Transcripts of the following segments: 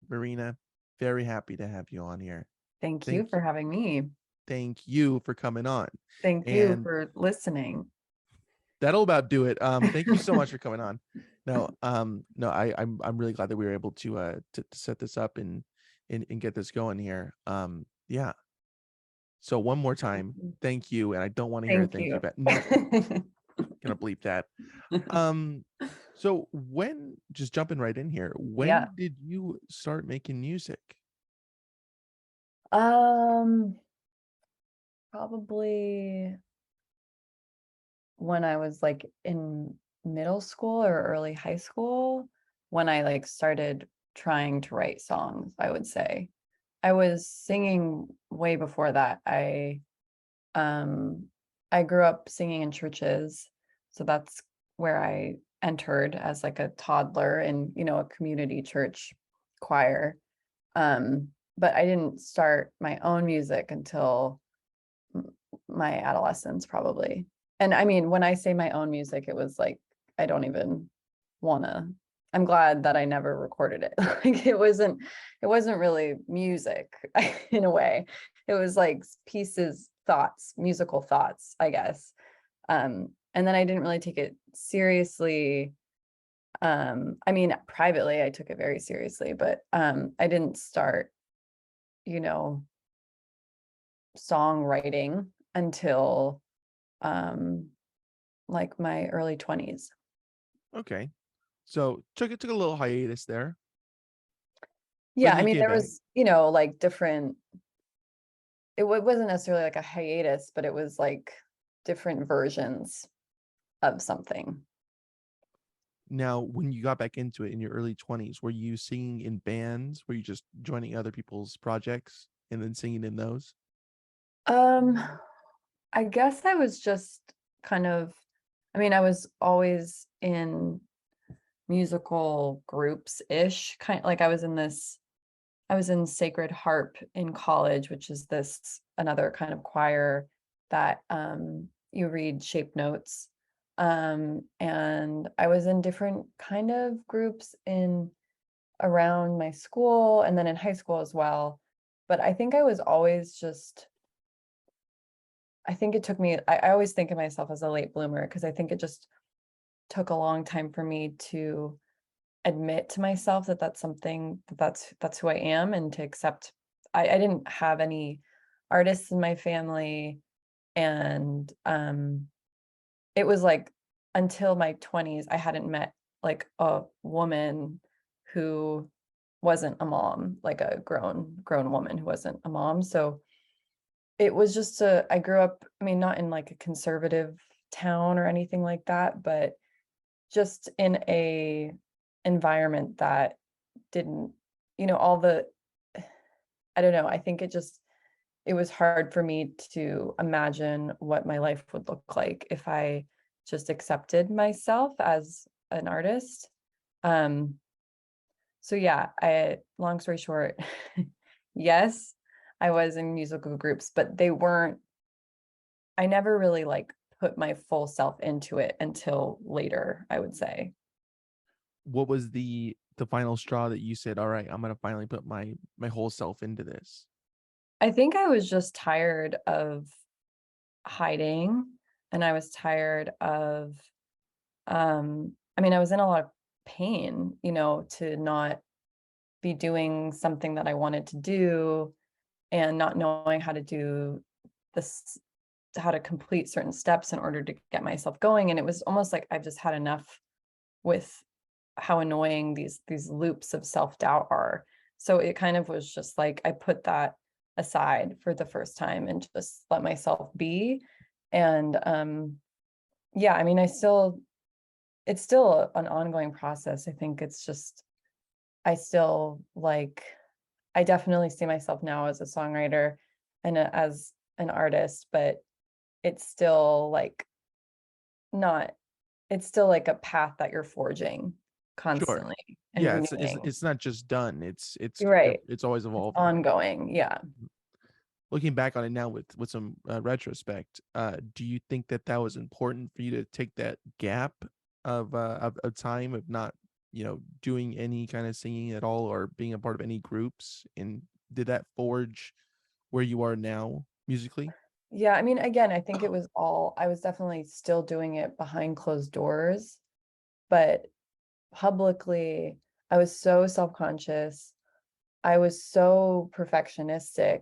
Marina, very happy to have you on here. Thank you Thank for having me. thank you for coming on. Thank you And for listening. that'll about do it. Thank you so much for coming on. No, I'm really glad that we were able to set this up and get this going here. Yeah. So one more time, thank you. And I don't want to hear a Thank thank you you. back. No, gonna bleep that. Um, so when just jumping right in here, Yeah. when did you start making music? Um, Probably when I was like in middle school or early high school, when I like started trying to write songs, I would say. I was singing way before that. Um I grew up singing in churches, so that's where I entered as like a toddler in, a community church choir. But I didn't start my own music until my adolescence, probably. And I mean, when I say my own music, it was like, I don't even wanna, I'm glad that I never recorded it. Like it wasn't really music in a way. It was like pieces, thoughts, musical thoughts, I guess. And then I didn't really take it seriously. I mean, privately, I took it very seriously, but I didn't start, you know, songwriting until um like my early 20s. Okay. So took a little hiatus there, but Yeah, then I you mean came there back. was, like different, wasn't necessarily like a hiatus, but it was like different versions of something. Now, when you got back into it in your early 20s, were you singing in bands? Were you just joining other people's projects and then singing in those? Um I guess I was just kind of, I mean, I was always in musical groups ish, kind of like I was in Sacred Harp in college, which is this another kind of choir that you read shape notes. And I was in different kind of groups in around my school and then in high school as well. But I think I was always just, I think it took me, I always think of myself as a late bloomer because I think it just took a long time for me to admit to myself that that's something that's who I am, and to accept I didn't have any artists in my family. And it was like until my 20s I hadn't met like a woman who wasn't a mom, like a grown woman who wasn't a mom. So it was just I grew up, I mean, not in like a conservative town or anything like that, but just in a environment that didn't, all the, I don't know, I think it was hard for me to imagine what my life would look like if I just accepted myself as an artist. Um, so yeah, long story short, yes, I was in musical groups, but they weren't, I never really like put my full self into it until later, I would say. What was the final straw that you said, "All right, I'm gonna finally put my whole self into this"? I think I was just tired of hiding, and I was tired of I mean, I was in a lot of pain, to not be doing something that I wanted to do and not knowing how to do this, how to complete certain steps in order to get myself going. And it was almost like I've just had enough with how annoying these loops of self-doubt are. So it kind of was just like I put that aside for the first time and just let myself be. And yeah, I mean, it's still an ongoing process. I think it's just I still like, I definitely see myself now as a songwriter and as an artist, but it's still like not, it's still like a path that you're forging Sure. constantly and Yeah, renewing. it's not just done. It's You're right. it's always It's evolving. ongoing. Yeah. Looking back on it now with some retrospect, do you think that that was important for you to take that gap of time of not, doing any kind of singing at all or being a part of any groups? And did that forge where you are now musically? Yeah, I mean, again, I think it was all, I was definitely still doing it behind closed doors, but publicly, I was so self-conscious. I was so perfectionistic.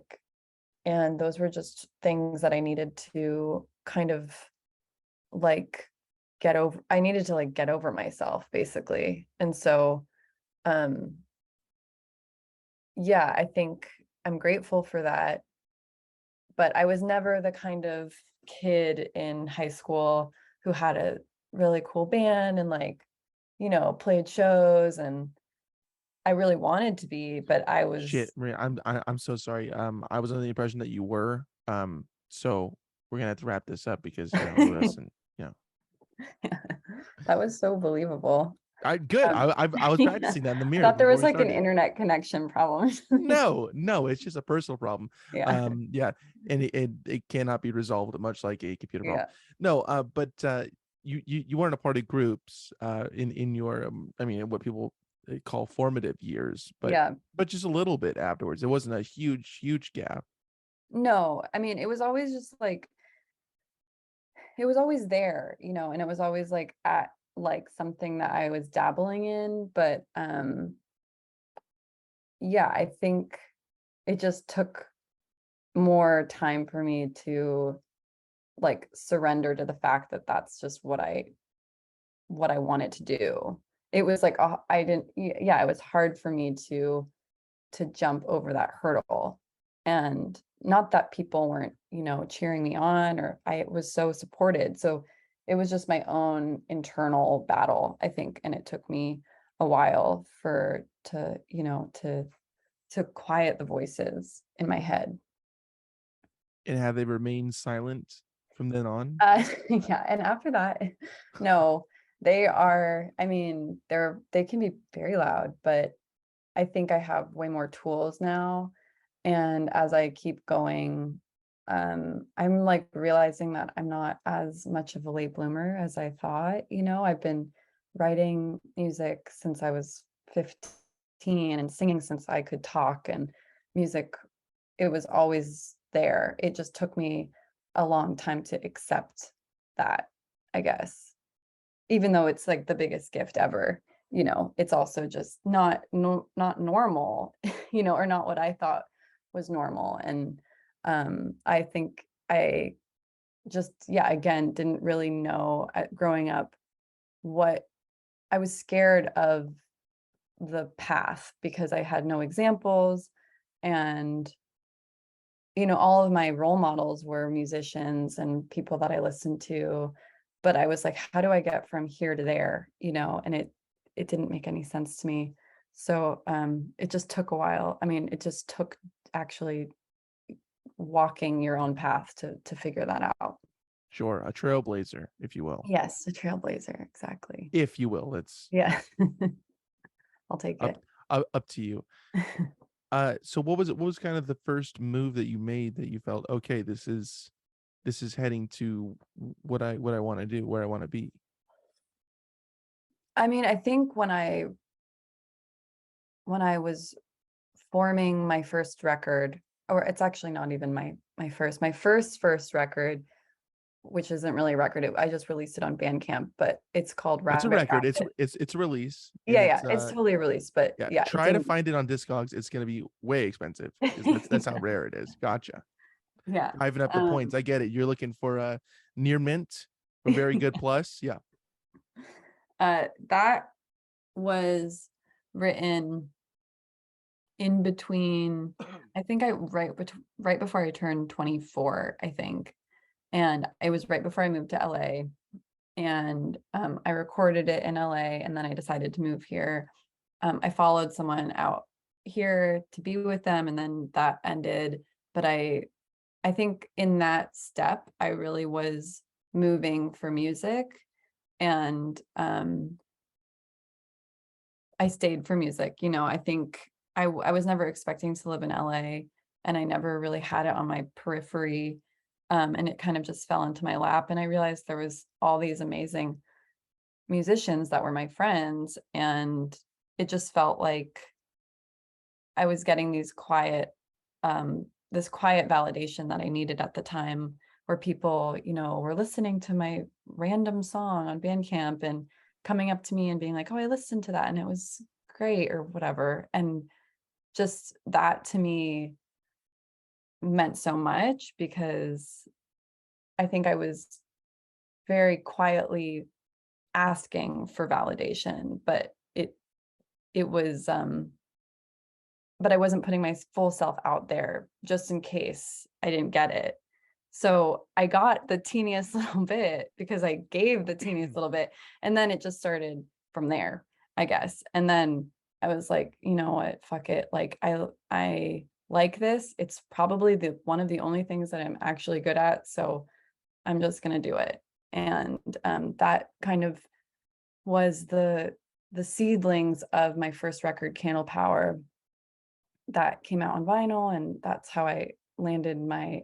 And those were just things that I needed to kind of like get over. I needed to like get over myself, basically. And so, um, yeah, I think I'm grateful for that. But I was never the kind of kid in high school who had a really cool band and like, played shows, and I really wanted to be, but I Shit, was Maria, I'm so sorry. I was under the impression that you were. So we're gonna have to wrap this up because it wasn't. You know, that was so believable. I good. Um, I was yeah. practicing that in the I mirror thought there before was we like an started. internet connection problem. No, no, it's just a personal problem. Yeah, Yeah, and it cannot be resolved, much like a computer problem. yeah, No, but you weren't a part of groups in your I mean what people call formative years, but yeah. just a little bit afterwards. It wasn't a huge gap. No, I mean, it was always just like, it was always there, and it was always like at like something that I was dabbling in, but yeah, I think it just took more time for me to like surrender to the fact that that's just what I wanted to do. It was like, I didn't, yeah, it was hard for me to jump over that hurdle. And not that people weren't, cheering me on, or I was so supported. So it was just my own internal battle, I think. And it took me a while to quiet the voices in my head. And have they remained silent from then on? Yeah, and after that, no, I mean, they can be very loud, but I think I have way more tools now. And as I keep going, I'm like realizing that I'm not as much of a late bloomer as I thought. I've been writing music since I was 15 and singing since I could talk, and music, it was always there. It just took me a long time to accept that, I guess. Even though it's like the biggest gift ever, it's also just not no, not normal, or not what I thought was normal. And I think I just, yeah, again, didn't really know growing up what I was scared of, the path, because I had no examples. And all of my role models were musicians and people that I listened to, but I was like, how do I get from here to there? And it didn't make any sense to me. So it just took a while. I mean, it just took actually walking your own path to figure that out. Sure, a trailblazer, if you will. Yes, a trailblazer, exactly. If you will, it's Yeah. I'll take up it. up to you. So what was it? What was kind of the first move that you made that you felt okay? This is heading to what I want to do, where I want to be. I mean, I think when I was forming my first record, or it's actually not even my first record, which isn't really a record. I just released it on Bandcamp, but it's called It's a Rabbit record. It's Rabbit. it's a release, and Yeah, yeah, it's totally released, but yeah. yeah, it Try to didn't. find it on Discogs. It's gonna be way expensive because that's how rare it is. Gotcha. Yeah. Driving up the points. Um, I get it. You're looking for a near mint or very good plus. Yeah. that was written in between. I think right before I turned 24, I think, and it was right before I moved to LA. And I recorded it in LA, and then I decided to move here. I followed someone out here to be with them, and then that ended. But I think in that step, I really was moving for music, and I stayed for music. I think I was never expecting to live in LA, and I never really had it on my periphery. And it kind of just fell into my lap, and I realized there was all these amazing musicians that were my friends, and it just felt like I was getting this quiet validation that I needed at the time, where people, were listening to my random song on Bandcamp and coming up to me and being like, "Oh, I listened to that and it was great," or whatever. And just that to me meant so much, because I think I was very quietly asking for validation, but it was but I wasn't putting my full self out there just in case I didn't get it. So I got the teeniest little bit because I gave the teeniest little bit, and then it just started from there, I guess. And then I was like, you know what, fuck it. Like I like this. It's probably the one of the only things that I'm actually good at. So I'm just gonna do it. And that kind of was the seedlings of my first record, Candle Power, that came out on vinyl, and that's how I landed my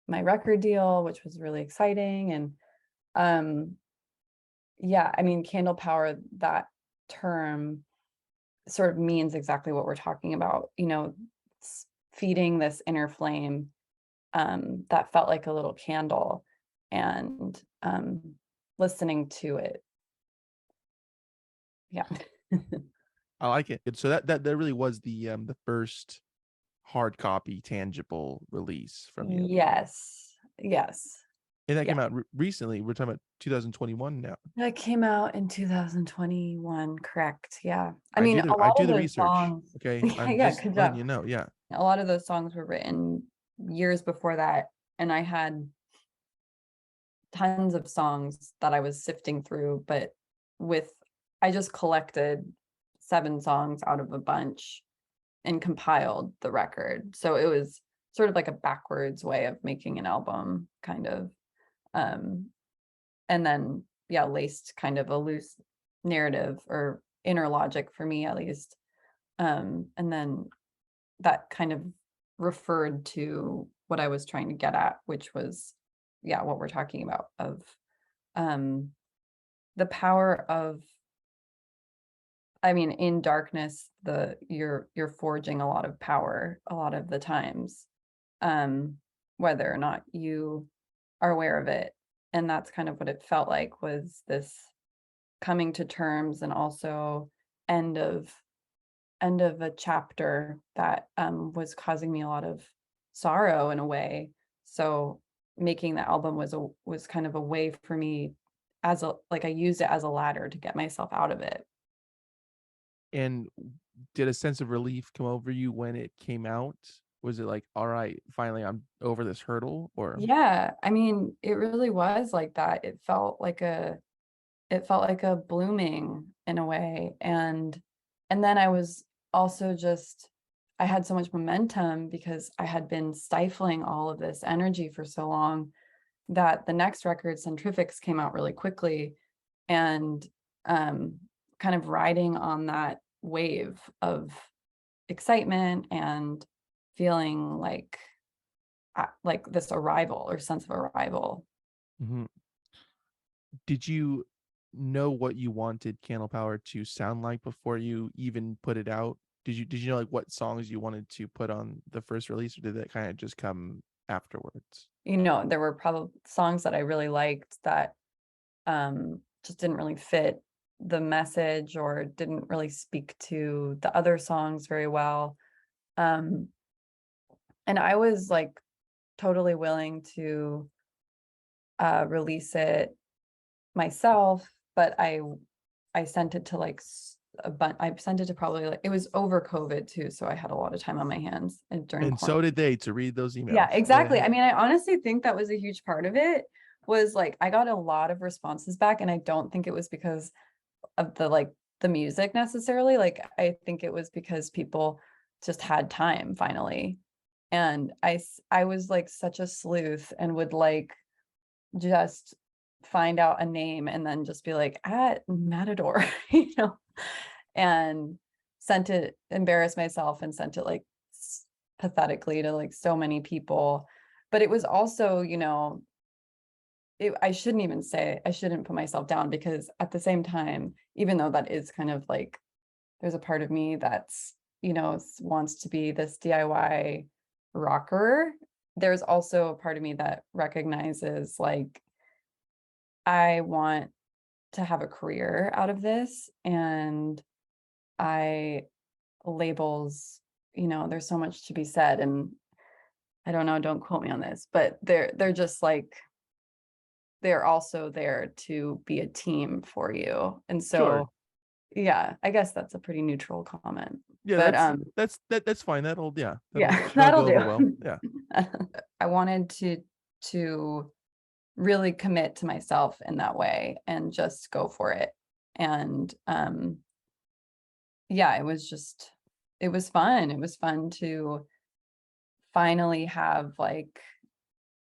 record deal, which was really exciting. And um yeah, I mean, Candle Power, that term sort of means exactly what we're talking about, feeding this inner flame that felt like a little candle, and listening to it. Yeah. I like it. So that really was the first hard copy tangible release from you. Yes. Yes. And that Yeah. came out recently. We're talking about 2021 now. That came out in 2021, correct? Yeah. I I mean, do a the I lot do of the those research. songs, Okay. yeah, I'm yeah, just good letting job. you know. Yeah. A lot of those songs were written years before that, and I had tons of songs that I was sifting through, but with I just collected 7 songs out of a bunch and compiled the record. So it was sort of like a backwards way of making an album, kind of. Um, and then, yeah, laced kind of a loose narrative or inner logic for me, at least. And then that kind of referred to what I was trying to get at, which was, yeah, what we're talking about, of um the power of, I mean, in darkness, you're forging a lot of power a lot of the times, um whether or not you are aware of it. And that's kind of what it felt like, was this coming to terms, and also end of end of a chapter that was causing me a lot of sorrow in a way. So making the album was kind of a way for me, as a like I used it as a ladder to get myself out of it. And did a sense of relief come over you when it came out? Was it like, all right, finally I'm over this hurdle? Or Yeah, I mean, it really was like that. It felt like a blooming in a way. And then I was also just, I had so much momentum because I had been stifling all of this energy for so long, that the next record, Centrifics, came out really quickly. And um kind of riding on that wave of excitement and feeling like this arrival, or sense of arrival. Mhm. Did you know what you wanted Candle Power to sound like before you even put it out? Did you know like what songs you wanted to put on the first release, or did that kind of just come afterwards? There were probably songs that I really liked that just didn't really fit the message, or didn't really speak to the other songs very well. Um, and I was like totally willing to release it myself, but I sent it to like a bunch. I sent it to probably, like, it was over COVID too, so I had a lot of time on my hands and during And so quarantine. did they, to read those Yeah, emails. exactly. I mean, I honestly think that was a huge part of it. Was like I got a lot of responses back, and I don't think it was because of the music necessarily. Like I think it was because people just had time finally. And I was like such a sleuth, and would like just find out a name and then just be like, at Matador, and sent it, embarrassed myself, and sent it like pathetically to like so many people. But it was also, I shouldn't put myself down, because at the same time, even though that is kind of like, there's a part of me that's, wants to be this DIY rocker, there's also a part of me that recognizes, like, I want to have a career out of this, and I labels, there's so much to be said, and I don't know, don't quote me on this, but they're just like, they're also there to be a team for you. And Sure. so, yeah, I guess that's a pretty neutral comment. Yeah, But that's fine. That'll yeah, that'll that'll go do. over well. Yeah. I wanted to really commit to myself in that way and just go for it. And yeah, it was fun. It was fun to finally have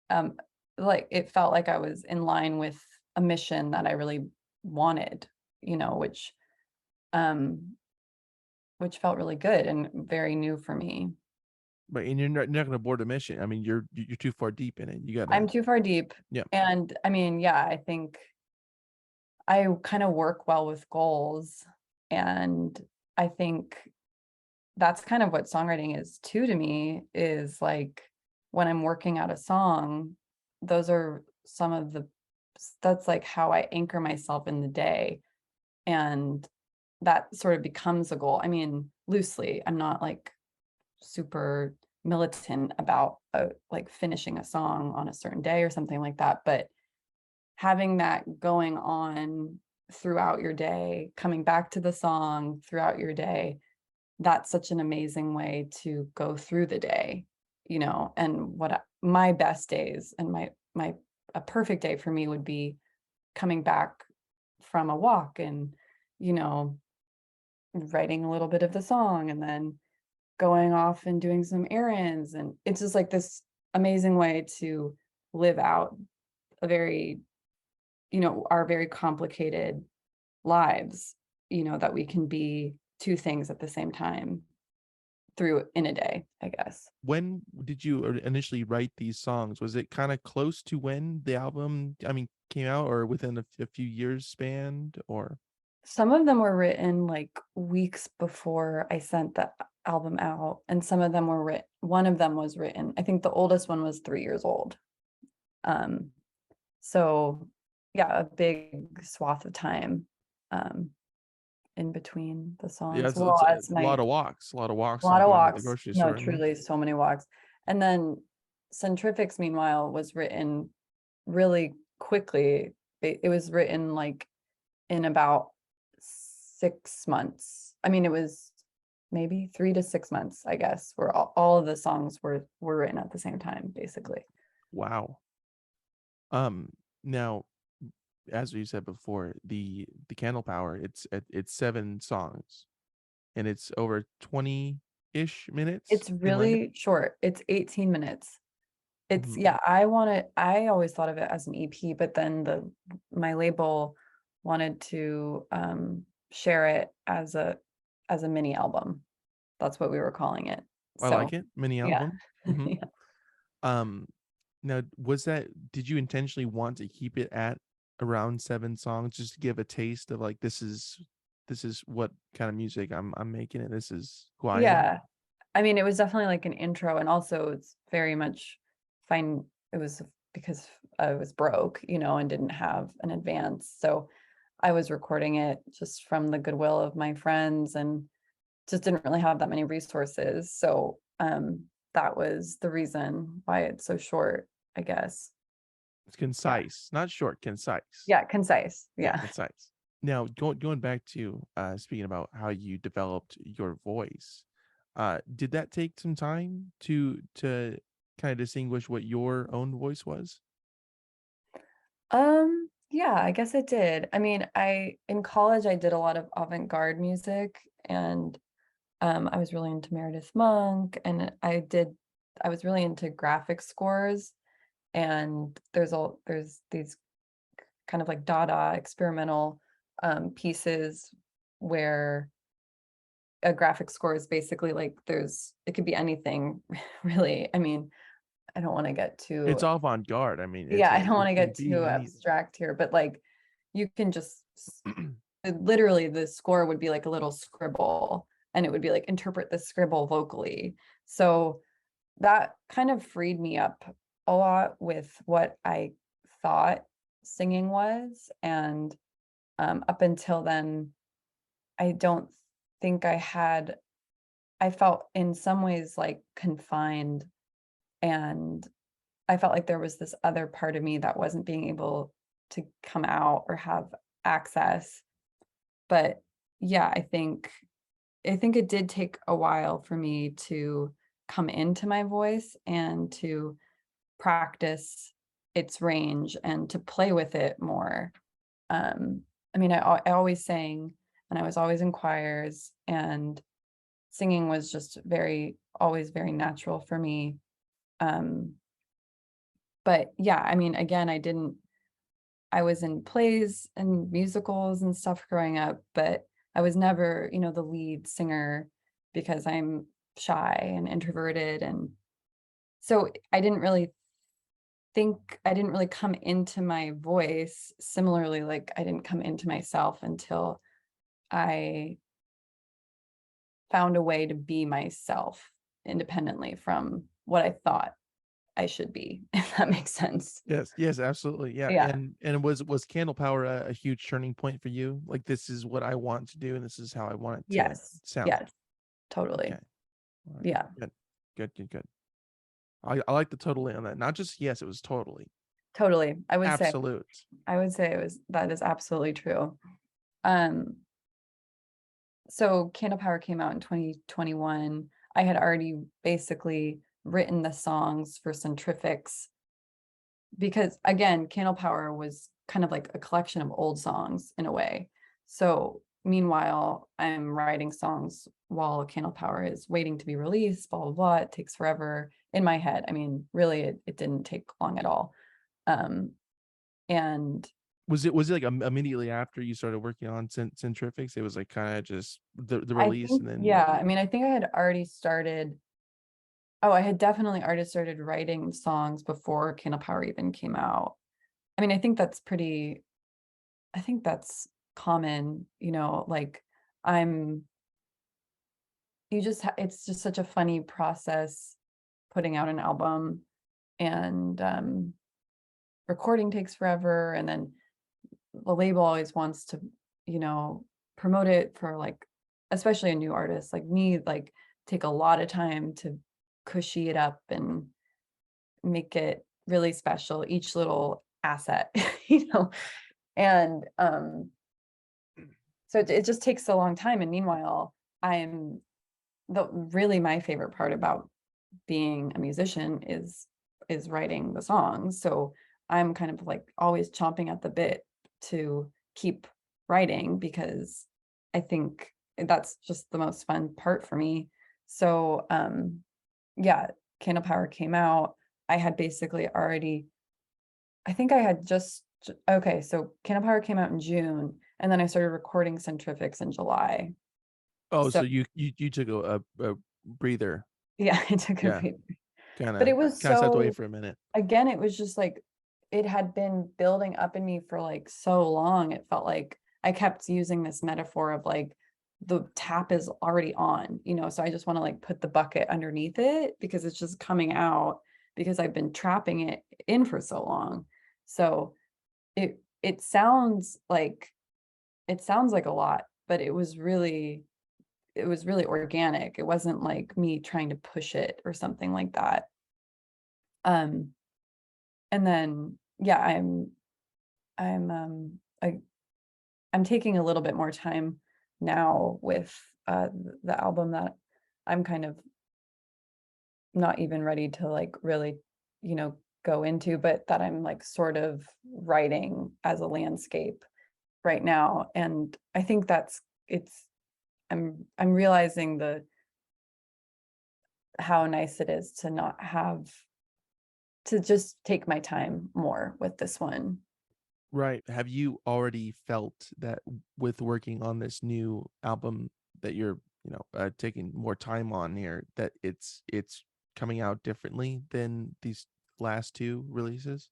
um like it felt like I was in line with a mission that I really wanted, um which felt really good and very new for me. But and you're not gonna board a mission. I mean, you're too far deep in it. You I'm gotta too far deep. yeah. And I mean, yeah, I think I kind of work well with goals. And I think that's kind of what songwriting is too, to me, is like, when I'm working out a song, those are some of the that's like how I anchor myself in the day. And that sort of becomes a goal. I mean, loosely, I'm not like super militant about like finishing a song on a certain day or something like that, but having that going on throughout your day, coming back to the song throughout your day, that's such an amazing way to go through the day, and my best days, and my a perfect day for me would be coming back from a walk and, you know, writing a little bit of the song, and then going off and doing some errands. And it's just like this amazing way to live out a very, our very complicated lives, that we can be two things at the same time through in a day, I guess. When did you initially write these songs? Was it kind of close to when the album, I mean, came out, or within a few years spanned, or? Some of them were written like weeks before I sent the album out, and some of them were written, one of them was written, I think the oldest one was 3 years old. Um, so yeah, a big swath of time in between the Yeah, songs. it's Well, a as my a lot of walks a and lot of going to the walks. grocery No, store. And truly so many walks. And then Centrifics, meanwhile, was written really quickly. It was written like in about 6 months. I mean, it was maybe 3 to 6 months, I guess, where all of the songs were written at the same time, basically. wow. Now, as you said before, the Candle Power, it's 7 songs, and it's over 20-ish minutes It's in length. really short. It's 18 minutes. It's, Mhm. yeah, I always thought of it as an EP, but then my label wanted to share it as a mini album. That's what we were calling it. I like So it. Mini yeah. album. Hmm. Yeah. Um, Now, did you intentionally want to keep it at around 7 songs, just to give a taste of like, this is what kind of music I'm making, and this is who I am? Yeah. I mean, it was definitely like an intro, and also it's very much fine. It was because I was broke, and didn't have an advance. So I was recording it just from the goodwill of my friends, and just didn't really have that many resources. So that was the reason why it's so short, I guess. It's Yeah. concise, not short, concise. Yeah, concise. Yeah, Yeah. concise. Now, going back to speaking about how you developed your voice, did that take some time to kind of distinguish what your own voice was? Yeah, I guess it did. I mean, in college I did a lot of avant-garde music, and I was really into Meredith Monk, and I was really into graphic scores, and there's these kind of like Dada experimental pieces where a graphic score is basically like, it could be anything really. I mean, I don't want to get too, It's avant-garde. I mean, yeah, I don't want it to can get be too any. abstract here, but like you can just literally the score would be like a little scribble and it would be like interpret the scribble vocally. So that kind of freed me up a lot with what I thought singing was. And up until then, I don't think I felt in some ways like confined, and I felt like there was this other part of me that wasn't being able to come out or have access. But yeah, I think it did take a while for me to come into my voice and to practice its range and to play with it more. I mean, I always sang and I was always in choirs, and singing was just always very natural for me. Um, but yeah, I mean, again, I was in plays and musicals and stuff growing up, but I was never, the lead singer because I'm shy and introverted. And so I didn't really come into my voice similarly, like I didn't come into myself until I found a way to be myself independently from what I thought I should be, if that makes sense. Yes, yes, absolutely. Yeah. Yeah. And was Candle Power a huge turning point for you? Like, this is what I want to do, and this is how I want it to Yes. sound. Yes. Totally. Okay. All right. Yeah. Good. Good, good, good. I like the totally on that. Not just yes, it was totally. Totally. Absolute. I would say that is absolutely true. Um, so Candle Power came out in 2021. I had already basically written the songs for Centrifix because again, Candle Power was kind of like a collection of old songs in a way. So meanwhile, I'm writing songs while Candle Power is waiting to be released, blah, blah, blah. It takes forever in my head. I mean, really, it didn't take long at all. Um, and Was it like immediately after you started working on Centrifix? It was like kind of just the I release, think, and then yeah, I mean, I think I had already started. Oh, I had definitely already started writing songs before Candle Power even came out. I mean, I think that's common, like I'm, it's just such a funny process putting out an album, and recording takes forever. And then the label always wants to, you know, promote it for like, especially a new artist like me, like take a lot of time to cushy it up and make it really special, each little asset, you know. And so it just takes a long time. And meanwhile, I'm really my favorite part about being a musician is writing the songs. So I'm kind of like always chomping at the bit to keep writing because I think that's just the most fun part for me. So yeah, Candle Power came out. I had basically already, I think I had just, okay, so Candle Power came out in June, and then I started recording Centrifix in July. oh, So so you took a breather. yeah, it took a Yeah, break. kind But of it was kind of stepped away so, for a minute. again, it was just like it had been building up in me for like so long. It felt like I kept using this metaphor of like the tap is already on, so I just want to like put the bucket underneath it because it's just coming out because I've been trapping it in for so long. So it sounds like a lot, but it was really organic. It wasn't like me trying to push it or something like that. Um, and then yeah, I'm I, I'm taking a little bit more time now with the album that I'm kind of not even ready to like really, go into, but that I'm like sort of writing as a landscape right now. And I think it's I'm realizing the how nice it is to not have to just take my time more with this one. Right. Have you already felt that with working on this new album that you're, taking more time on here, that it's coming out differently than these last two releases?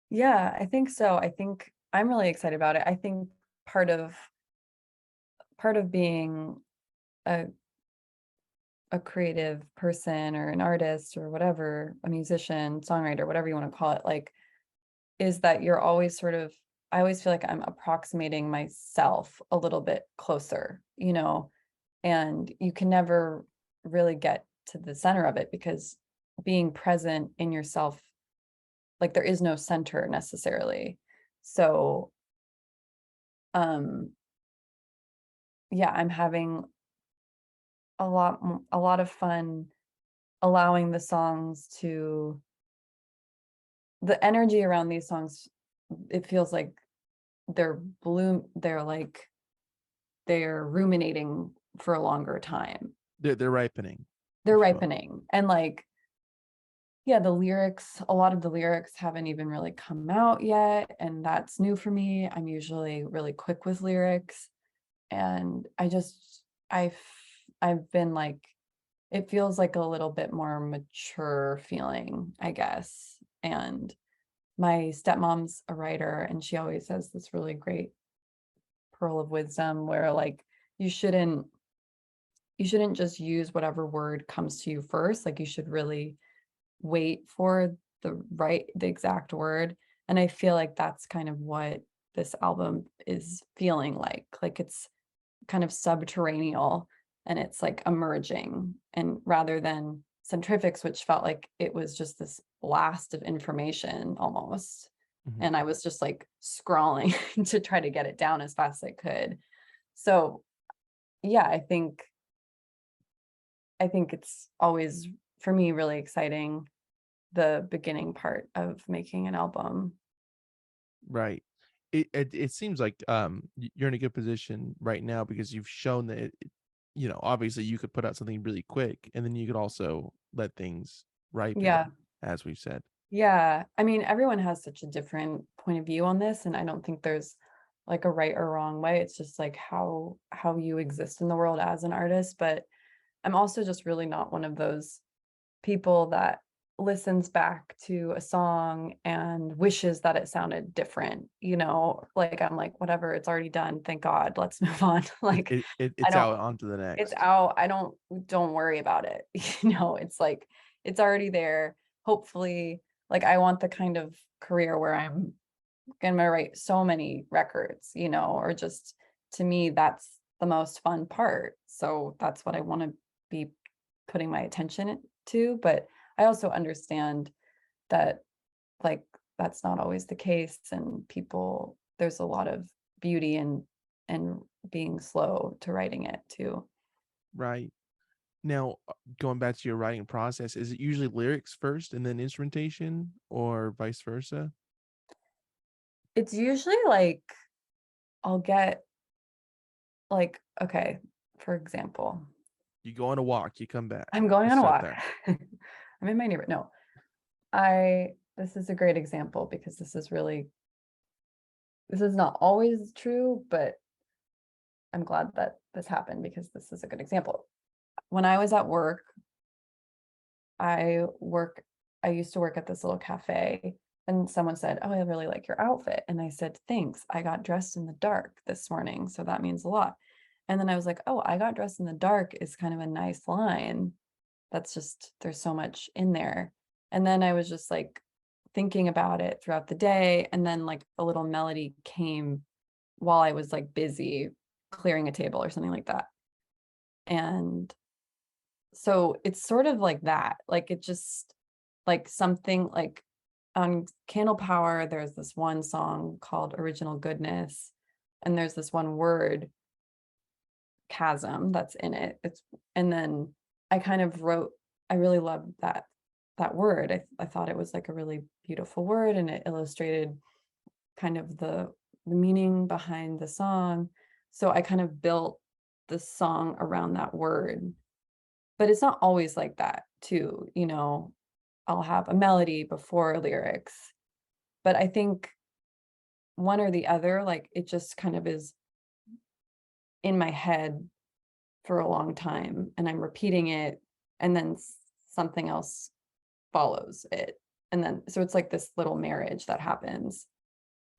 Yeah, I think so. I think I'm really excited about it. I think part of being a creative person or an artist or whatever, a musician, songwriter, whatever you want to call it, like, is that you're always sort of, I always feel like I'm approximating myself a little bit closer, and you can never really get to the center of it because being present in yourself, like there is no center necessarily. So, um, yeah, I'm having a lot of fun allowing the songs to, the energy around these songs, it feels like they're like they're ruminating for a longer time. They're ripening, They're if you will. ripening. And like, yeah, the lyrics, a lot of the lyrics haven't even really come out yet. And that's new for me. I'm usually really quick with lyrics. And I've I've been like, it feels like a little bit more mature feeling, I guess. And my stepmom's a writer, and she always says this really great pearl of wisdom where like you shouldn't just use whatever word comes to you first. Like you should really wait for the exact word. And I feel like that's kind of what this album is feeling like. Like it's kind of subterranean and it's like emerging, and rather than centrifuges, which felt like it was just this blast of information almost. Mhm. And I was just like scrawling to try to get it down as fast as I could. So yeah, I think it's always, for me, really exciting, the beginning part of making an album. Right. It seems like you're in a good position right now because you've shown that obviously you could put out something really quick and then you could also let things ripen, Yeah. as we've said. Yeah. I mean, everyone has such a different point of view on this, and I don't think there's like a right or wrong way. It's just like how you exist in the world as an artist. But I'm also just really not one of those people that listens back to a song and wishes that it sounded different, like I'm like, whatever, it's already done. Thank God. Let's move on. Like, I It's don't, out onto the it's next. out. Don't worry about it. It's like, it's already there. Hopefully, like I want the kind of career where I'm gonna write so many records, or just, to me, that's the most fun part. So that's what I want to be putting my attention to. But I also understand that, like, that's not always the case, and there's a lot of beauty in being slow to writing it too. Right. Now, going back to your writing process, is it usually lyrics first and then instrumentation or vice versa? It's usually like I'll get, like, okay, for example, You go on a walk, you come back. I'm going Let's on a start walk. there. I'm in my neighborhood. No, I this is a great example because this is not always true, but I'm glad that this happened because this is a good example. When I was at work, I work I used to work at this little cafe, and someone said, "Oh, I really like your outfit." And I said, "Thanks. I got dressed in the dark this morning, so that means a lot." And then I was like, "Oh, I got dressed in the dark" is kind of a nice line. That's just, there's so much in there. And then I was just like thinking about it throughout the day, and then like a little melody came while I was like busy clearing a table or something like that. And so it's sort of like that. Like it just, like something like on Candle Power, there's this one song called Original Goodness, and there's this one word, chasm, that's in it. And then I kind of wrote, I really loved that word. I thought it was like a really beautiful word, and it illustrated kind of the meaning behind the song. So I kind of built the song around that word. But it's not always like that too, I'll have a melody before lyrics. But I think one or the other, like it just kind of is in my head for a long time, and I'm repeating it, and then something else follows it. And then, so it's like this little marriage that happens,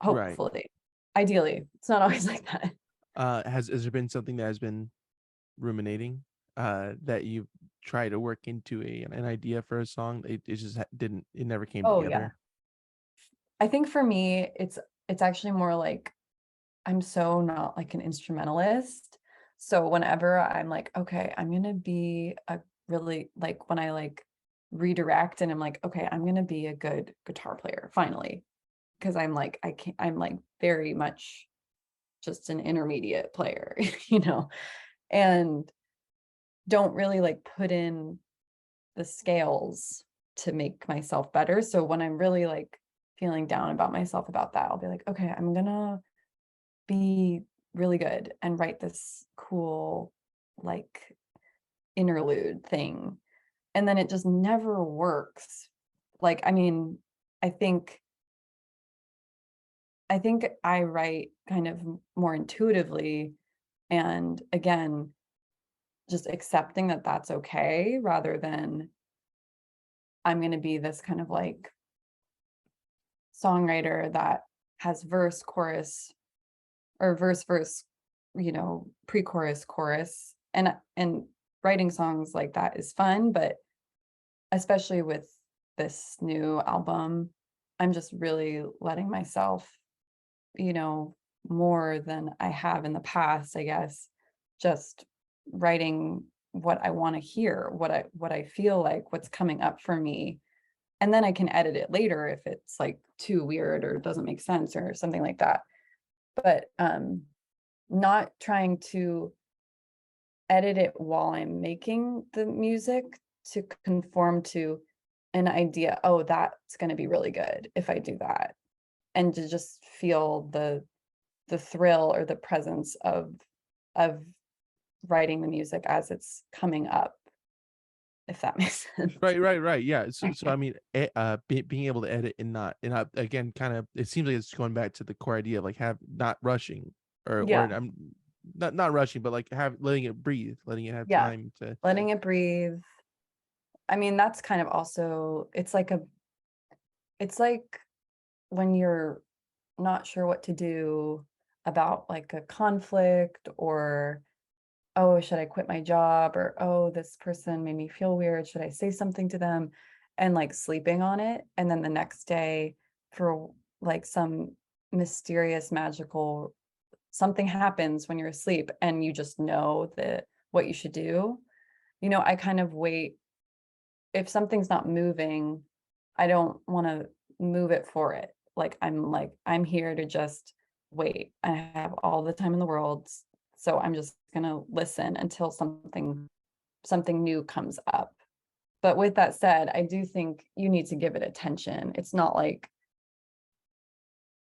Right. hopefully. Ideally, it's not always like that. Has there been something that has been ruminating that you try to work into an idea for a song? It just didn't, it never came Oh yeah. together. I think for me, it's actually more like I'm so not like an instrumentalist. So whenever I'm like, okay, I'm gonna be a really like when I like redirect and I'm like, okay, I'm gonna be a good guitar player finally. Because I'm like, I'm like very much just an intermediate player, and don't really like put in the scales to make myself better. So when I'm really like feeling down about myself about that, I'll be like, okay, I'm gonna be really good and write this cool like interlude thing. And then it just never works. Like, I mean, I think I think I write kind of more intuitively, and again, just accepting that that's okay rather than I'm going to be this kind of like songwriter that has verse, chorus, or verse, pre-chorus, chorus. And writing songs like that is fun, but especially with this new album, I'm just really letting myself, you know, more than I have in the past, I guess, just writing what I want to hear, what I feel like, what's coming up for me. And then I can edit it later if it's like too weird or doesn't make sense or something like that. But not trying to edit it while I'm making the music to conform to an idea, oh, that's going to be really good if I do that. And to just feel the thrill or the presence of writing the music as it's coming up, if that makes sense. Right. Yeah. So I mean, being able to edit and not again, kind of, it seems like it's going back to the core idea of like have not rushing or Yeah, I'm not rushing, but like have letting it breathe, letting it have yeah. time to. Letting it breathe. I mean, that's kind of also, it's like when you're not sure what to do about like a conflict, or oh, should I quit my job, or oh, this person made me feel weird, should I say something to them, and like sleeping on it, and then the next day for like some mysterious magical something happens when you're asleep and you just know that what you should do. I kind of wait. If something's not moving, I don't want to move it for it. Like I'm here to just wait. I have all the time in the world. So I'm just gonna listen until something new comes up. But with that said, I do think you need to give it attention. It's not like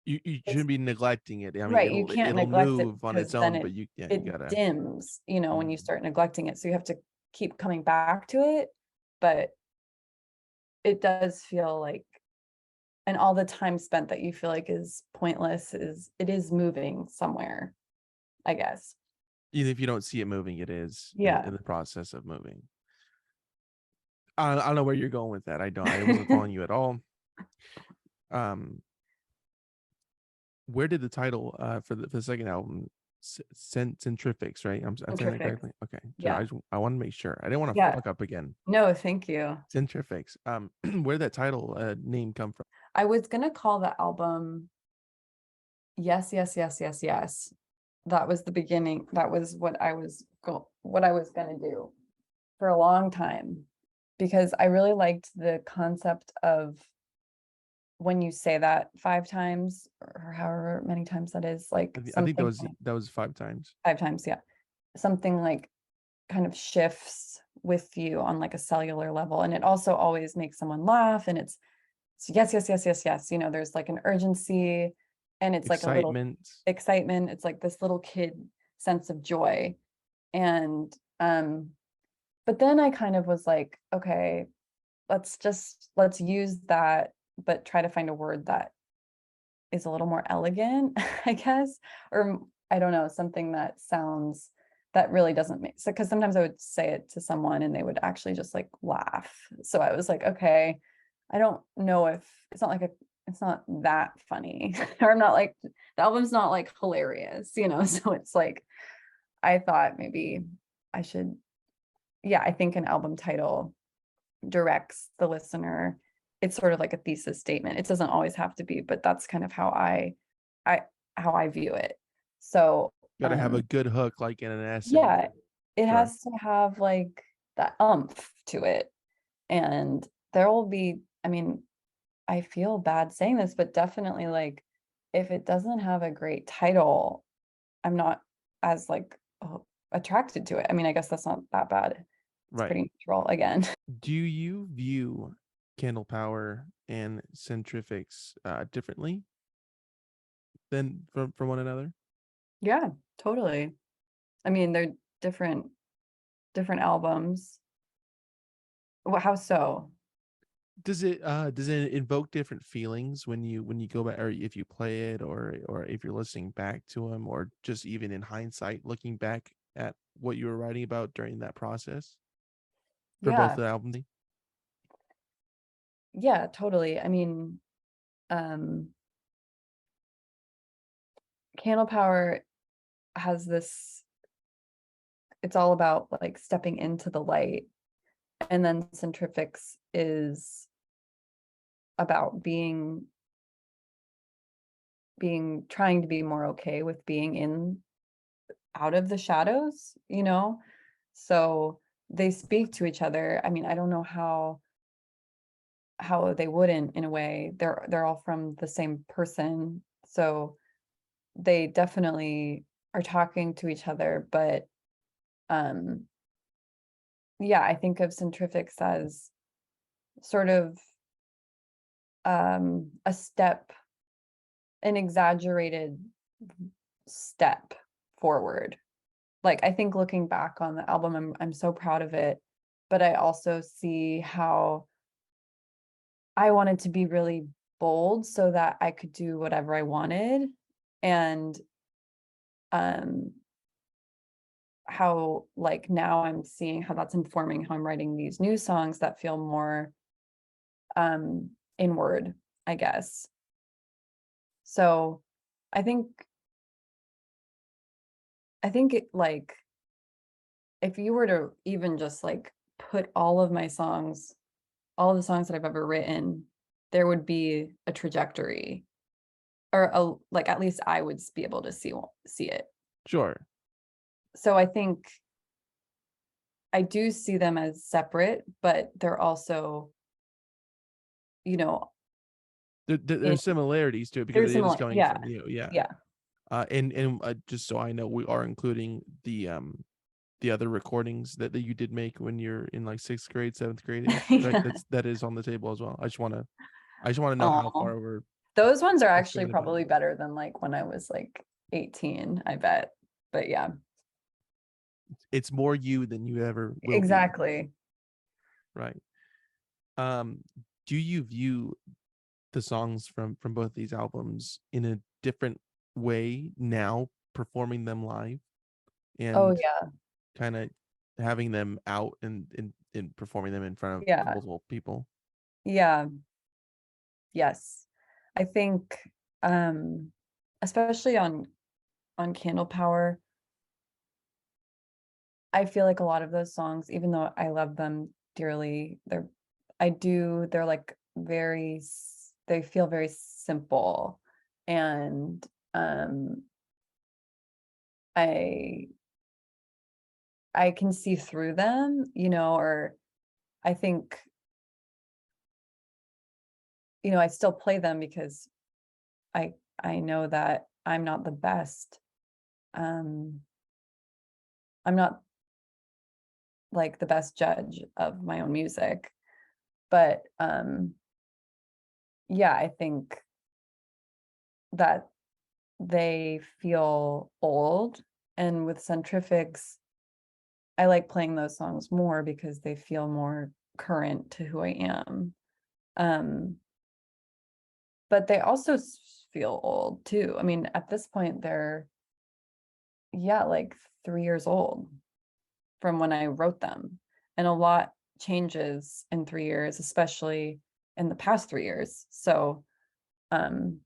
You it's shouldn't be neglecting it. I mean, right. You can't it'll neglect it move on because its then own, it but you it gotta. dims, when you Mm. start neglecting it. So you have to keep coming back to it. But it does feel like, and all the time spent that you feel like is pointless, it is moving somewhere, I guess. Even if you don't see it moving, it is Yeah. in the process of moving. I don't know where you're going with that. I don't. I wasn't following you at all. Um, where did the title for the second album, Centrifix, right? I'm saying that Centrific. correctly. Okay, so Yeah. I want to make sure. I didn't want to Yeah. fuck up again. No, thank you. Centrifix. Where did that title name come from? I was gonna call the album Yes, Yes, Yes, Yes, Yes. That was the beginning. That was what I was gonna do for a long time, because I really liked the concept of when you say that 5 times or however many times that is, like I think something that was 5 times. 5 times, yeah. Something like kind of shifts with you on like a cellular level. And it also always makes someone laugh. And it's yes, yes, yes, yes, yes. There's like an urgency, and it's like a little Excitement. excitement. It's like this little kid sense of joy. And but then I kind of was like, okay, let's use that, but try to find a word that is a little more elegant, I guess, or I don't know, something that sounds that really doesn't make sense, because sometimes I would say it to someone and they would actually just like laugh. So I was like, okay, I don't know if it's not like it's not that funny or I'm not like the album's not like hilarious, you know. So it's like I thought maybe I should, yeah, I think an album title directs the listener. It's sort of like a thesis statement. It doesn't always have to be, but that's kind of I how I view it. So Got to have a good hook, like in an essay. yeah, it Sure. has to have like that umph to it. And there will be, I mean, I feel bad saying this, but definitely like if it doesn't have a great title, I'm not as like attracted to it. I mean, I guess that's not that bad. It's Right. pretty neutral again. Do you view Candle Power and Centrifix differently than from one another? Yeah, totally. I mean, they're different albums. Well, how so? Does it invoke different feelings when you go back, or if you play it, or if you're listening back to them, or just even in hindsight looking back at what you were writing about during that process for both Yeah, the album? yeah, totally. I mean, um, Candle Power has this, it's all about like stepping into the light. And then Centrifix is about trying to be more okay with being in out of the shadows, you know? So they speak to each other. I mean, I don't know how they wouldn't in a way. They're all from the same person. So they definitely are talking to each other, but um yeah, I think of Centrifix as sort of a step, an exaggerated step forward. Like I think looking back on the album, I'm so proud of it, but I also see how I wanted to be really bold so that I could do whatever I wanted, and um how like now I'm seeing how that's informing how I'm writing these new songs that feel more inward, I guess. So I think it like if you were to even just like put all of my songs, all of the songs that I've ever written, there would be a trajectory, or a like at least I would be able to see it. Sure. So I think I do see them as separate, but they're also, you know, in There's similarities to it because there's it is similar, coming yeah, from you. Yeah. yeah. And just so I know, we are including the other recordings that you did make when you're in like sixth grade, seventh grade ish, right? Yeah. That is on the table as well. I just want to know how Oh, far we're those ones are actually extended back. probably better than like when I was like 18, I bet. But yeah, It's more you than you ever will be, exactly. right? Um, do you view the songs from both these albums in a different way now, performing them live Oh and yeah, kind of having them out and performing them in front of yeah, multiple people? yeah, yes. I think um especially on Candle Power, I feel like a lot of those songs, even though I love them dearly, they're like they feel very simple, and um I I can see through them, you know, or I think, you know, I still play them because I I know that I'm not the best. Um I'm not like the best judge of my own music, but yeah, I think that they feel old, and with Centrifix, I like playing those songs more because they feel more current to who I am. Um but they also feel old too. I mean, at this point yeah, like 3 years old from when I wrote them. And a lot changes in 3 years, especially in the past 3 years. So um,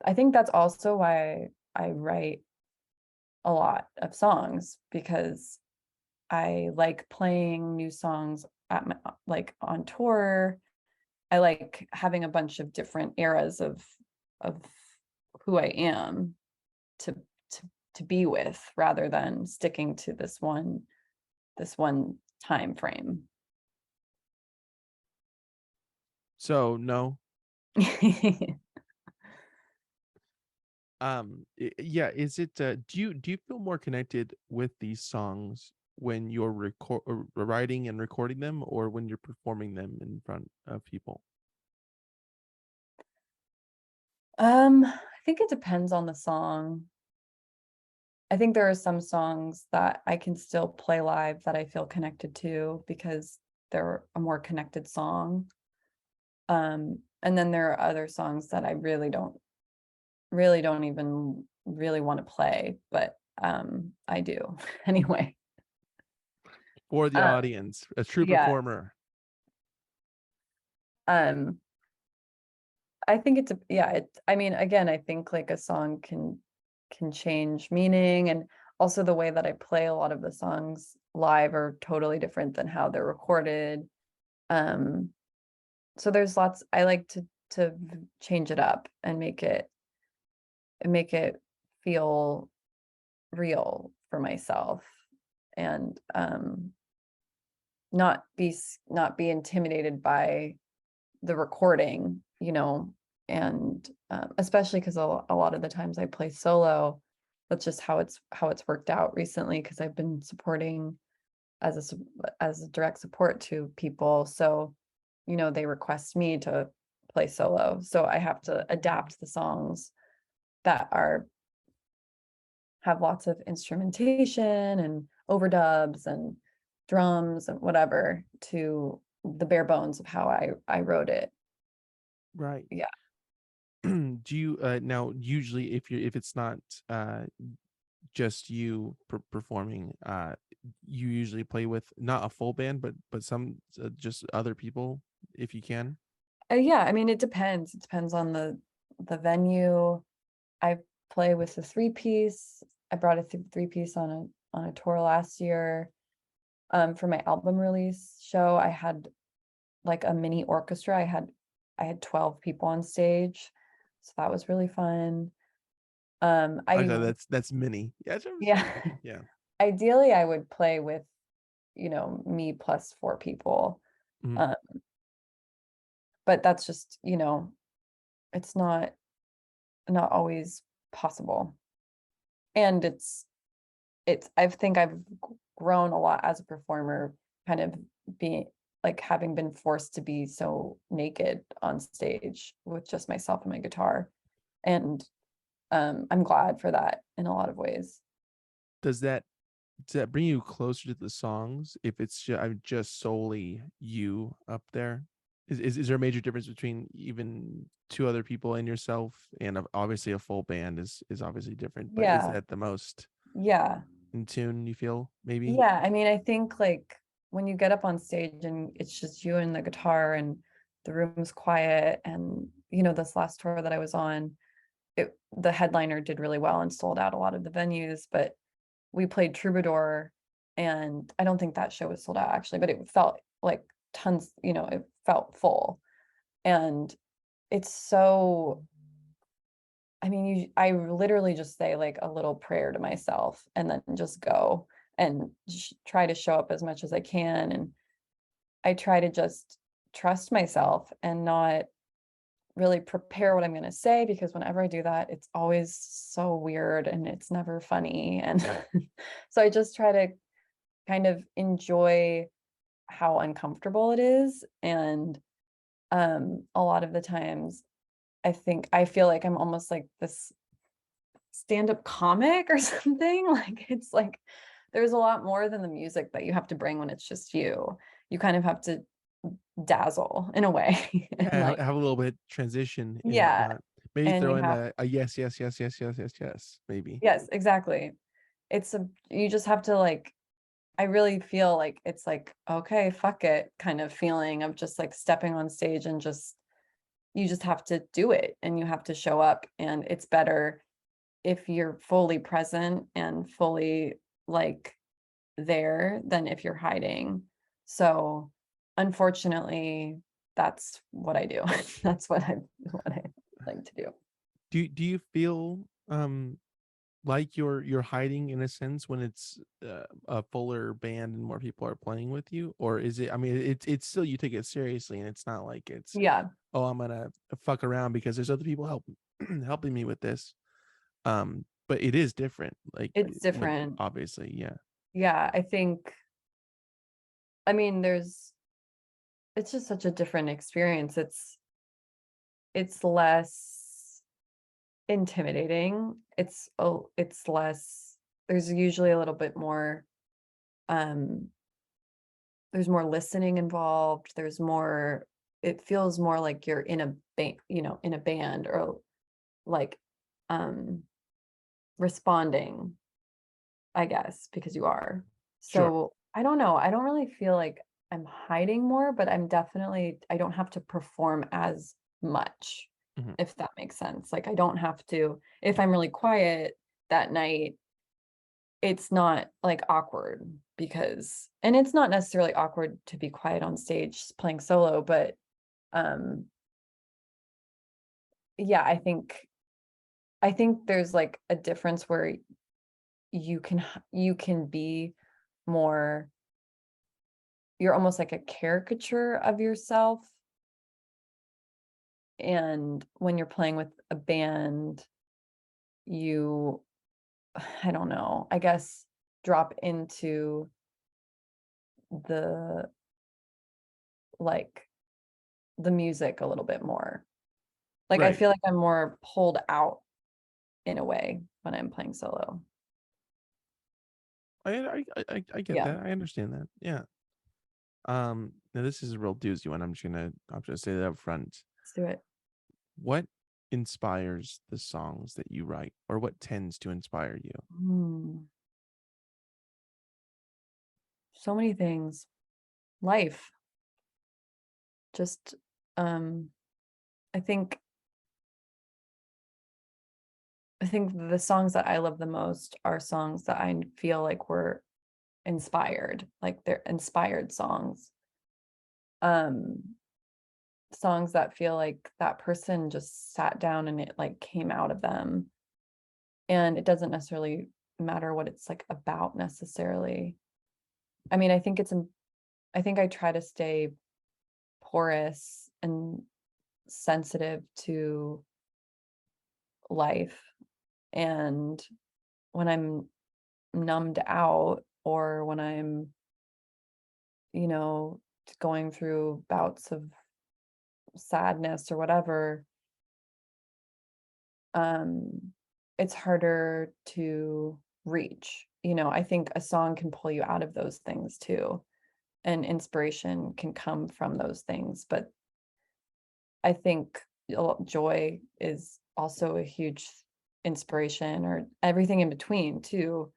I think that's also why I write a lot of songs, because I like playing new songs at my, like on tour. I like having a bunch of different eras of who I am to to to be with, rather than sticking to this one time frame. So no. Yeah, is it do you feel more connected with these songs when you're writing and recording them, or when you're performing them in front of people? I think it depends on the song. I think there are some songs that I can still play live that I feel connected to because they're a more connected song. And then there are other songs that I really don't even really want to play, but I do anyway. For the Uh, audience, a true yeah. performer. Um, I think it's yeah, I mean, again, I think like a song can change meaning, and also the way that I play a lot of the songs live are totally different than how they're recorded. Um, so there's lots I like to change it up and make it feel real for myself, and not be intimidated by the recording, and especially because a lot of the times I play solo. That's just how it's worked out recently, because I've been supporting as a direct support to people. So, they request me to play solo. So I have to adapt the songs that are have lots of instrumentation and overdubs and drums and whatever to the bare bones of how I wrote it. Right. Yeah. Do you now, usually, if it's not just you performing, you usually play with not a full band, but some just other people, if you can? Yeah, I mean, it depends. It depends on the venue. I play with a three-piece. I brought a three-piece on a tour last year. For my album release show, I had like a mini orchestra. I had 12 people on stage. So that was really fun. I Okay, that's mini. Yeah, Yeah. yeah. Ideally I would play with, me plus four people. Mhm. Um, but that's just, it's not always possible. And I think I've grown a lot as a performer, kind of being like having been forced to be so naked on stage with just myself and my guitar. And I'm glad for that in a lot of ways. Does that bring you closer to the songs if it's just solely you up there? Is there a major difference between even two other people and yourself? And obviously a full band is obviously different, but is Yeah. that the most Yeah. in tune you feel, maybe? Yeah. I mean, I think like when you get up on stage and it's just you and the guitar and the room's quiet, and this last tour that I was on, the headliner did really well and sold out a lot of the venues, but we played Troubadour, and I don't think that show was sold out actually, but it felt like tons, it felt full. And it's so, I mean, I literally just say like a little prayer to myself and then just go and try to show up as much as I can. And I try to just trust myself and not really prepare what I'm going to say, because whenever I do that, it's always so weird and it's never funny. And so I just try to kind of enjoy how uncomfortable it is. And a lot of the times I feel like I'm almost like this stand-up comic or something. Like it's like there's a lot more than the music that you have to bring when it's just you. You kind of have to dazzle in a way. And Yeah, like, have a little bit transition and yeah, whatnot. Maybe and throw you in have a yes, yes, yes, yes, yes, yes, yes, maybe. yes, exactly. You just have to like I really feel like it's like, okay, fuck it kind of feeling of just like stepping on stage and just you just have to do it and you have to show up, and it's better if you're fully present and fully like there than if you're hiding. So unfortunately, that's what I do. That's what I like to do. Do you feel like you're hiding in a sense when it's a fuller band and more people are playing with you, or is it, I mean, it's still, you take it seriously and it's not like it's, Yeah, oh, I'm gonna fuck around because there's other people helping me with this. But it is different, like it's when, different. obviously, yeah. Yeah, I think I mean it's just such a different experience. It's less intimidating. It's less there's usually a little bit more um there's more listening involved. There's more it feels more like you're in a band, in a band or like um responding, I guess, because you are. Sure. So, I don't know. I don't really feel like I'm hiding more, but I don't have to perform as much, Mhm. if that makes sense. Like, I don't have to, if I'm really quiet that night, it's not like awkward and it's not necessarily awkward to be quiet on stage playing solo, but um, yeah, I think there's like a difference where you can be more you're almost like a caricature of yourself, and when you're playing with a band you I don't know, I guess drop into the like the music a little bit more. Like I Right. feel like I'm more pulled out in a way when I'm playing solo. I get Yeah, that. I understand that. Yeah. Now this is a real doozy one. I'm just gonna say that up front. let's do it. What inspires the songs that you write, or what tends to inspire you? Hmm, so many things. Life. Just um I think I think the songs that I love the most are songs that I feel like were inspired, like they're inspired songs. Um, songs that feel like that person just sat down and it like came out of them. And it doesn't necessarily matter what it's like about necessarily. I mean, I think I try to stay porous and sensitive to life. And when I'm numbed out or when I'm, you know, going through bouts of sadness or whatever, um, it's harder to reach. I think a song can pull you out of those things too, and inspiration can come from those things. But I think joy is also a huge inspiration, or everything in between too.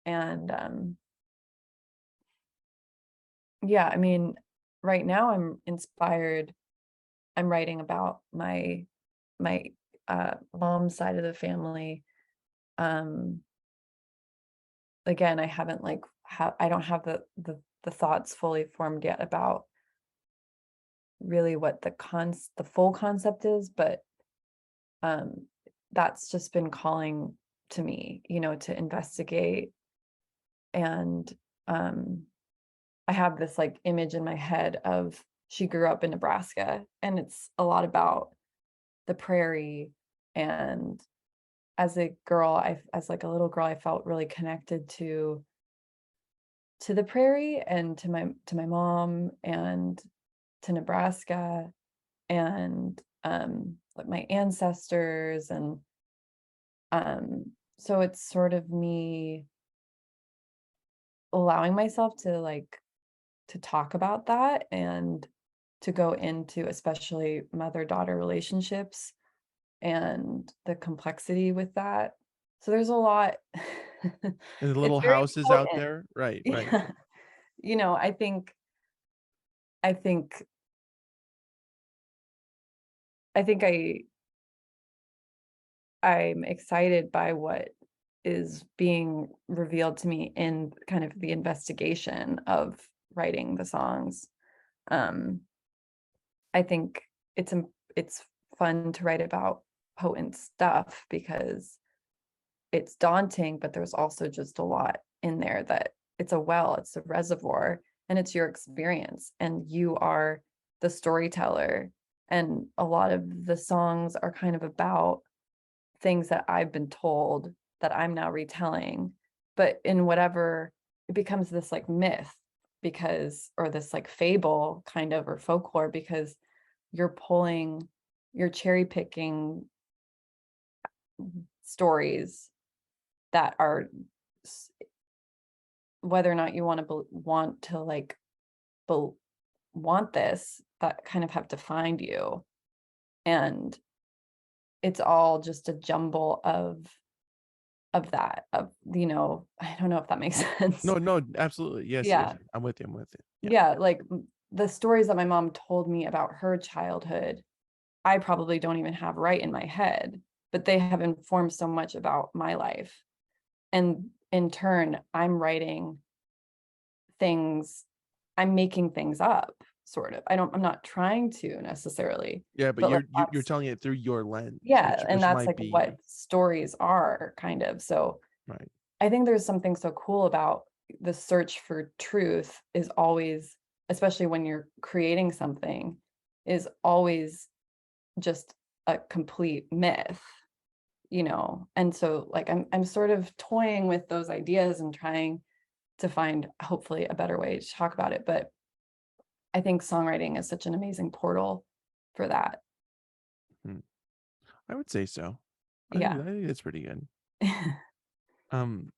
And yeah, I mean, right now I'm inspired. I'm writing about my mom's side of the family. Um, again, I haven't like I don't have the thoughts fully formed yet about really what the full concept is, but um that's just been calling to me, to investigate. And um I have this like image in my head of she grew up in Nebraska, and it's a lot about the prairie. And as like a little girl, I felt really connected to the prairie and to my mom and to Nebraska and like my ancestors. And so it's sort of me allowing myself to talk about that and to go into especially mother-daughter relationships and the complexity with that. So there's a lot. And the It's little very houses out potent. there. Right, right. Yeah. I think I think I'm excited by what is being revealed to me in kind of the investigation of writing the songs. Um, I think it's fun to write about potent stuff because it's daunting, but there's also just a lot in there that it's a well, it's a reservoir, and it's your experience, and you are the storyteller. And a lot of the songs are kind of about things that I've been told that I'm now retelling, but in whatever it becomes this like myth because, or this like fable kind of, or folklore, because you're pulling, you're cherry picking stories that are whether or not you want to want to like want this, that kind of have to find you, and it's all just a jumble of I don't know if that makes sense. No, no, absolutely. Yes, yes. Yeah. I'm with you. I'm with you. Yeah. Yeah, like the stories that my mom told me about her childhood, I probably don't even have right in my head, but they have informed so much about my life. And in turn, things, I'm making things up, sort of. I'm not trying to necessarily, Yeah, but but like you're that's, telling it through your lens, yeah, and which that's might like what be stories are kind of. So right. I think there's something so cool about the search for truth is always, especially when you're creating something, is always just a complete myth, And so like I'm sort of toying with those ideas and trying to find hopefully a better way to talk about it. But I think songwriting is such an amazing portal for that. Hmm. I would say so. Yeah. I think that's pretty good. Um,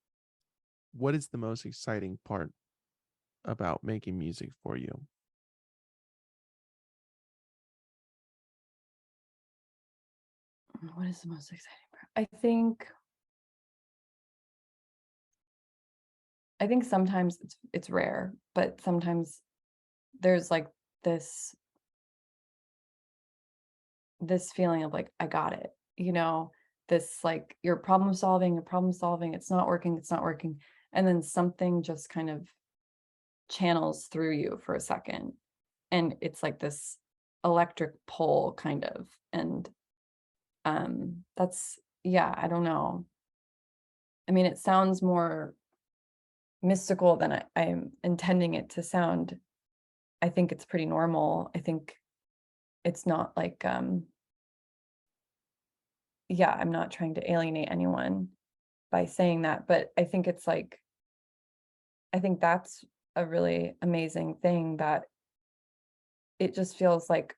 what is the most exciting part about making music for you? What is the most exciting part? I think sometimes it's rare, but sometimes there's like this this feeling of like I got it, this like you're problem solving, it's not working, and then something just kind of channels through you for a second, and it's like this electric pull kind of, and that's, yeah, I don't know. I mean, it sounds more mystical than I'm intending it to sound. I think it's pretty normal. I think it's not like yeah, I'm not trying to alienate anyone by saying that, but I think it's like I think that's a really amazing thing, that it just feels like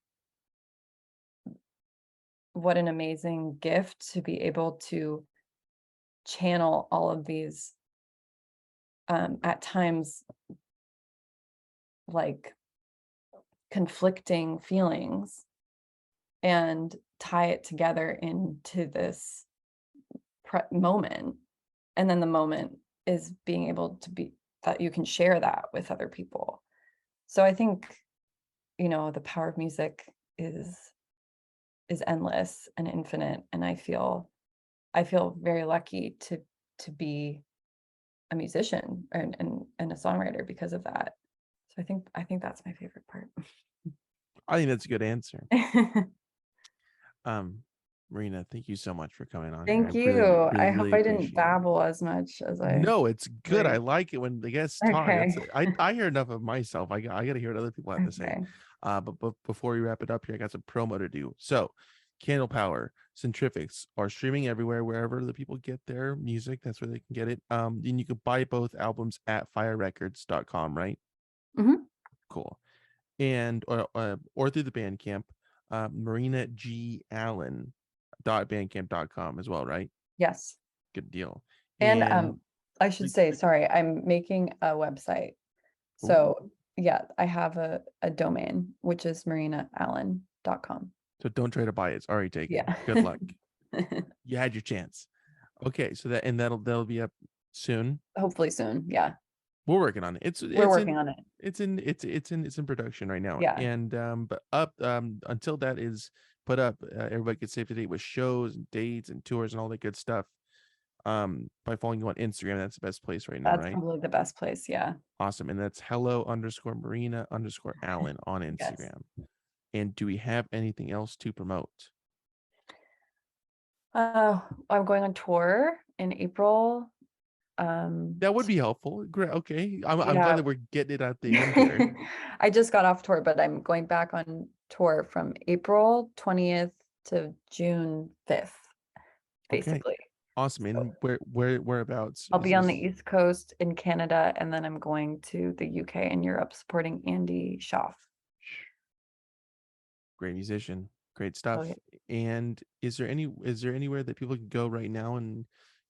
what an amazing gift to be able to channel all of these at times like conflicting feelings and tie it together into this moment, and then the moment is being able to be that you can share that with other people. So I think the power of music is endless and infinite, and I feel very lucky to be a musician and a songwriter because of that. So I think that's my favorite part. I think that's a good answer. Um, Marina, thank you so much for coming on here. Thank I you. really, really, I hope really I didn't appreciate it. babble as much as I No, it's good. I read. like it when the guests talk. Okay. I hear enough of myself. I got to hear what other people have to say. Okay. But before we wrap it up here, I got some promo to do. So, Candle Power, Centrifics are streaming everywhere, wherever the people get their music. That's where they can get it. And you can buy both albums at firerecords.com, right? Mhm. Cool. And or through the Bandcamp, Marina G Allen .bandcamp.com as well, right? Yes. Good deal. And And I should say, sorry, I'm making a website. ooh, So yeah, I have a domain, which is marinaallen.com. So don't try to buy it. It's already taken. Yeah. Good luck. You had your chance. Okay, so that'll be up soon. Hopefully soon. Yeah. We're working on it. We're working on it. It's in production right now. Yeah. And but up until that is put up, everybody gets save the date with shows and dates and tours and all that good stuff. By following you on Instagram, that's the best place right now, That's right? probably the best place. Yeah. Awesome. And that's hello_Marina_Allen on Yes. Instagram. And do we have anything else to promote? I'm going on tour in April. That would be helpful. Great. Okay. I'm glad Yeah. that we're getting it at the end here. I just got off tour, but I'm going back on tour from April 20th to June 5th, Okay. basically. Awesome. And whereabouts? I'll Is be on the this East Coast in Canada, and then I'm going to the UK and Europe supporting Andy Shauf. great musician, great Oh, stuff. yeah. And is there anywhere that people can go right now and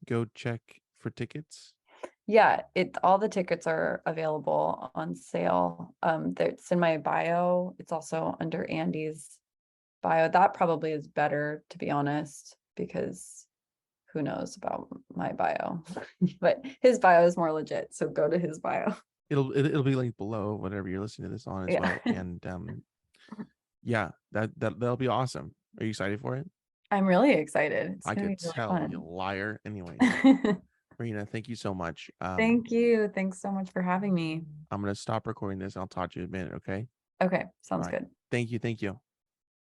go check for tickets? Yeah, all the tickets are available on sale. It's in my bio. It's also under Andy's bio. That probably is better, to be honest, because who knows about my bio. But his bio is more legit, so go to his bio. It'll be linked below whatever you're listening to this on as Yeah. well. And yeah, that'll be awesome. Are you excited for it? I'm really excited. It's I gonna could be tell, you liar. Anyways, really fun. Marina, thank you so much. Thank you. Thanks so much for having me. I'm gonna stop recording this and I'll talk to you in a minute, okay? Okay, All sounds right. good. Thank you. Thank you.